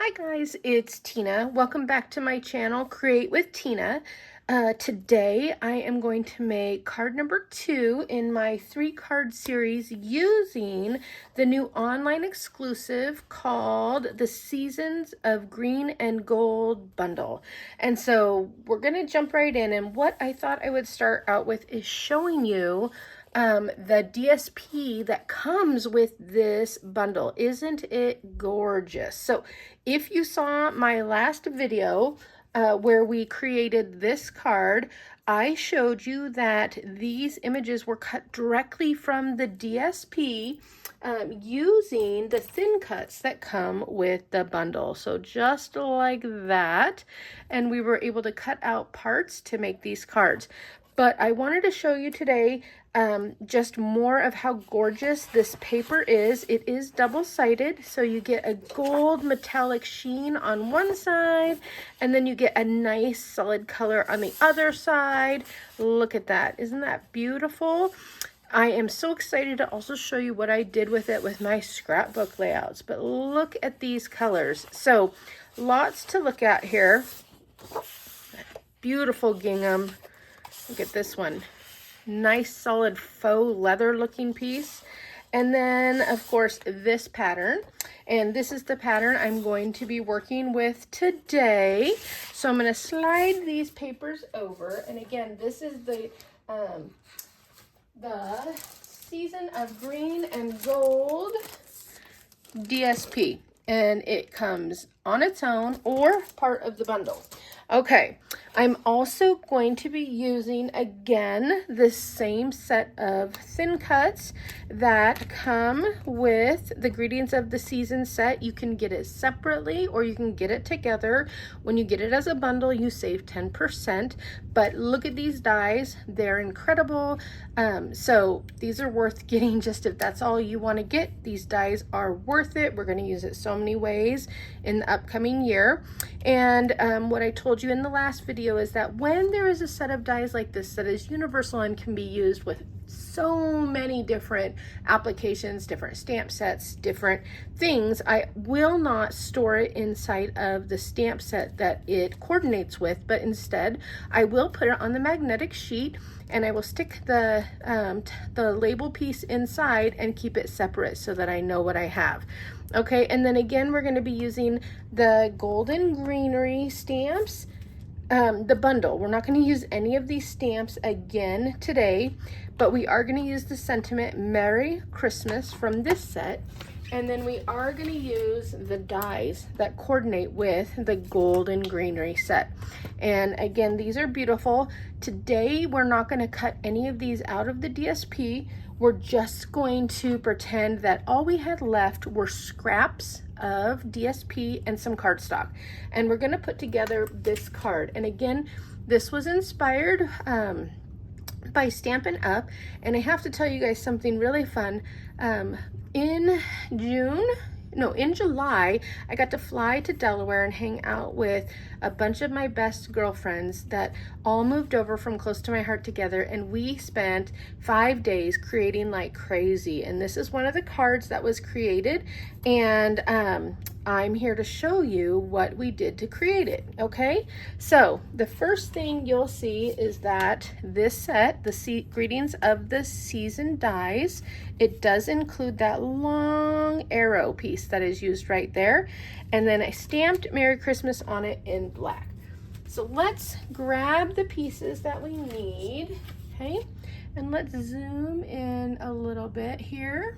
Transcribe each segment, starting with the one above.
Hi guys, it's Tina. Welcome back to my channel, Create with Tina. Today I am going to make card number 2 in my 3-card series using the new online exclusive called the Seasons of Green and Gold bundle. And so we're going to jump right in, and what I thought I would start out with is showing you the DSP that comes with this bundle. Isn't it gorgeous? So if you saw my last video where we created this card, I showed you that these images were cut directly from the DSP using the thin cuts that come with the bundle. So just like that, and we were able to cut out parts to make these cards. But I wanted to show you today just more of how gorgeous this paper is. It is double-sided, so you get a gold metallic sheen on one side, and then you get a nice solid color on the other side. Look at that. Isn't that beautiful? I am so excited to also show you what I did with it with my scrapbook layouts. But look at these colors. So lots to look at here. Beautiful gingham. Look at this one. Nice solid faux leather looking piece. And then of course this pattern, and this is the pattern I'm going to be working with today. So I'm going to slide these papers over, and again, this is the Season of Green and Gold DSP, and it comes on its own or part of the bundle. Okay, I'm also going to be using, again, the same set of thin cuts that come with the Greetings of the Season set. You can get it separately or you can get it together. When you get it as a bundle, you save 10%. But look at these dies. They're incredible. So these are worth getting just if that's all you want to get. These dies are worth it. We're going to use it so many ways in the upcoming year. And what I told you in the last video is that when there is a set of dies like this that is universal and can be used with so many different applications, different stamp sets, different things, I will not store it inside of the stamp set that it coordinates with, but instead I will put it on the magnetic sheet, and I will stick the label piece inside and keep it separate so that I know what I have. Okay, and then again, we're going to be using the Golden Greenery stamps, the bundle. We're not going to use any of these stamps again today, but we are going to use the sentiment Merry Christmas from this set, and then we are going to use the dies that coordinate with the Golden Greenery set. And again, these are beautiful. Today, we're not going to cut any of these out of the DSP. We're just going to pretend that all we had left were scraps of DSP and some cardstock. And we're going to put together this card. And again, this was inspired by Stampin' Up. And I have to tell you guys something really fun. In July, I got to fly to Delaware and hang out with a bunch of my best girlfriends that all moved over from close to my heart together, and we spent 5 days creating like crazy. And this is one of the cards that was created, and I'm here to show you what we did to create it. Okay, so the first thing you'll see is that this set, the Greetings of the Season dies, it does include that long arrow piece that is used right there, and then I stamped Merry Christmas on it in black. So let's grab the pieces that we need, okay, and let's zoom in a little bit here.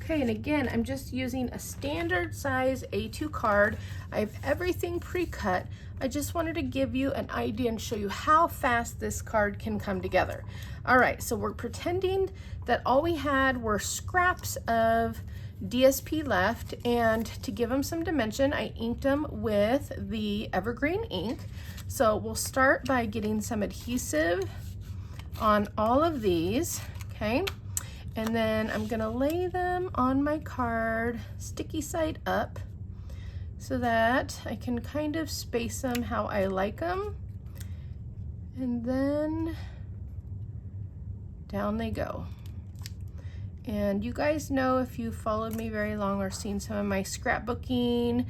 Okay, and again, I'm just using a standard size A2 card. I have everything pre-cut. I just wanted to give you an idea and show you how fast this card can come together. All right, so we're pretending that all we had were scraps of DSP left, and to give them some dimension, I inked them with the Evergreen ink. So we'll start by getting some adhesive on all of these, okay? And then I'm gonna lay them on my card, sticky side up, so that I can kind of space them how I like them. And then down they go. And you guys know, if you followed me very long or seen some of my scrapbooking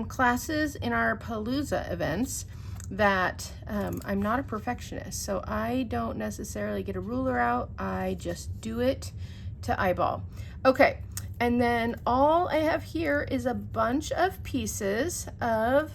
classes in our Palooza events, that I'm not a perfectionist. So I don't necessarily get a ruler out. I just do it to eyeball. Okay, and then all I have here is a bunch of pieces of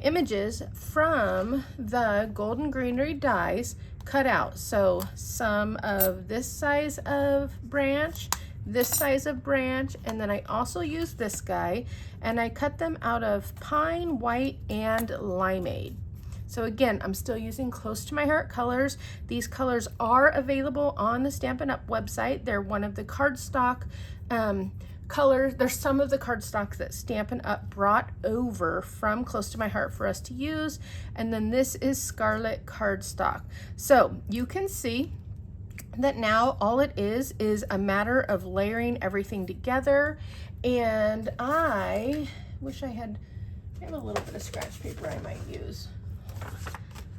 images from the Golden Greenery dies cut out. So some of this size of branch, this size of branch, and then I also used this guy, and I cut them out of pine, white, and limeade. So again, I'm still using Close to My Heart colors. These colors are available on the Stampin' Up! Website. They're one of the cardstock colors. There's some of the cardstock that Stampin' Up! Brought over from Close to My Heart for us to use. And then this is Scarlet cardstock. So you can see that now all it is a matter of layering everything together. And I wish I have a little bit of scratch paper I might use.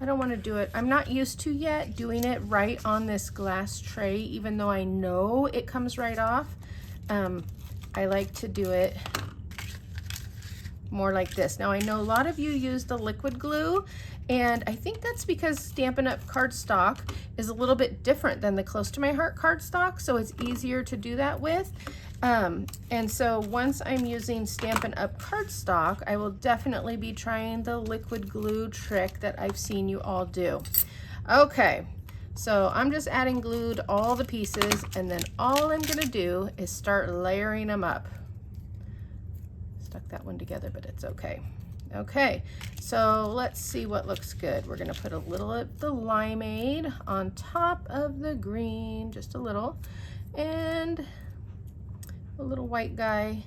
I don't want to do it. I'm not used to yet doing it right on this glass tray, even though I know it comes right off. I like to do it more like this. Now I know a lot of you use the liquid glue, and I think that's because Stampin' Up! Cardstock is a little bit different than the Close to My Heart cardstock, so it's easier to do that with. And so once I'm using Stampin' Up! Cardstock, I will definitely be trying the liquid glue trick that I've seen you all do. Okay, so I'm just adding glue to all the pieces, and then all I'm gonna do is start layering them up. Stuck that one together, but it's okay. Okay, so let's see what looks good. We're gonna put a little of the limeade on top of the green, just a little, and a little white guy,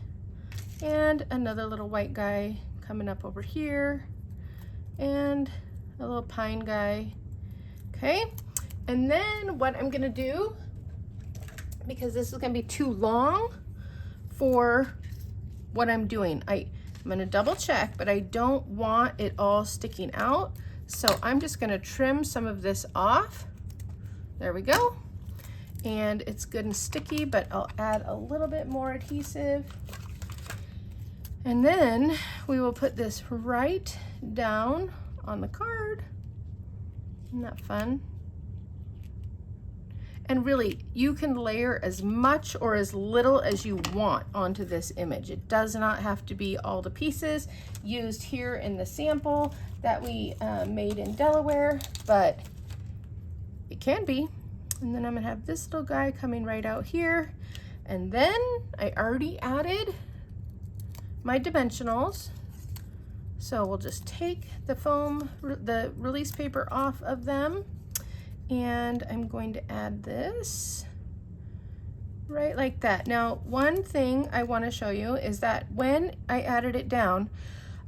and another little white guy coming up over here, and a little pine guy. Okay, and then what I'm gonna do, because this is gonna be too long for what I'm doing, I'm gonna double check, but I don't want it all sticking out. So I'm just gonna trim some of this off. There we go. And it's good and sticky, but I'll add a little bit more adhesive. And then we will put this right down on the card. Isn't that fun? And really, you can layer as much or as little as you want onto this image. It does not have to be all the pieces used here in the sample that we made in Delaware, but it can be. And then I'm gonna have this little guy coming right out here. And then I already added my dimensionals. So we'll just take the foam, the release paper off of them. And I'm going to add this right like that. Now, one thing I want to show you is that when I added it down,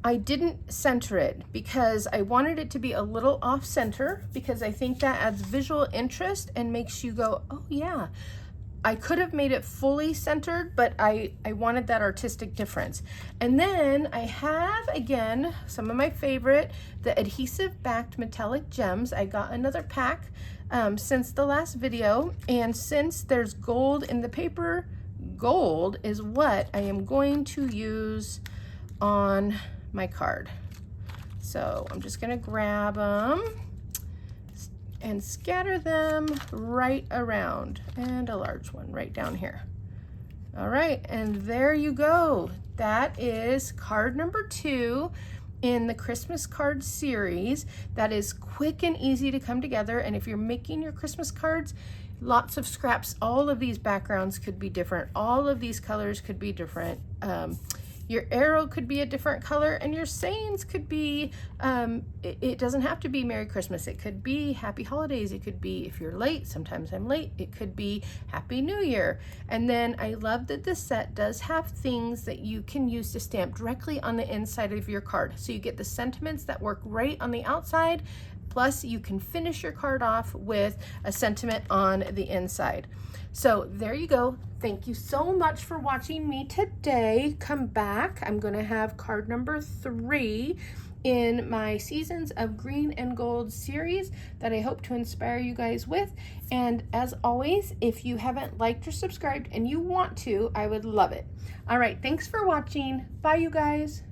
I didn't center it because I wanted it to be a little off center, because I think that adds visual interest and makes you go, oh yeah. I could have made it fully centered, but I wanted that artistic difference. And then I have, again, some of my favorite, the adhesive backed metallic gems. I got another pack since the last video, and since there's gold in the paper, gold is what I am going to use on my card. So I'm just gonna grab them and scatter them right around, and a large one right down here. All right, and there you go. That is card number 2 in the Christmas card series. That is quick and easy to come together. And if you're making your Christmas cards, lots of scraps, all of these backgrounds could be different. All of these colors could be different. Your arrow could be a different color, and your sayings could be, it doesn't have to be Merry Christmas. It could be Happy Holidays. It could be, if you're late, sometimes I'm late, it could be Happy New Year. And then I love that this set does have things that you can use to stamp directly on the inside of your card. So you get the sentiments that work right on the outside, Plus, you can finish your card off with a sentiment on the inside. So there you go. Thank you so much for watching me today. Come back. I'm going to have card number 3 in my Seasons of Green and Gold series that I hope to inspire you guys with. And as always, if you haven't liked or subscribed and you want to, I would love it. All right, thanks for watching. Bye, you guys.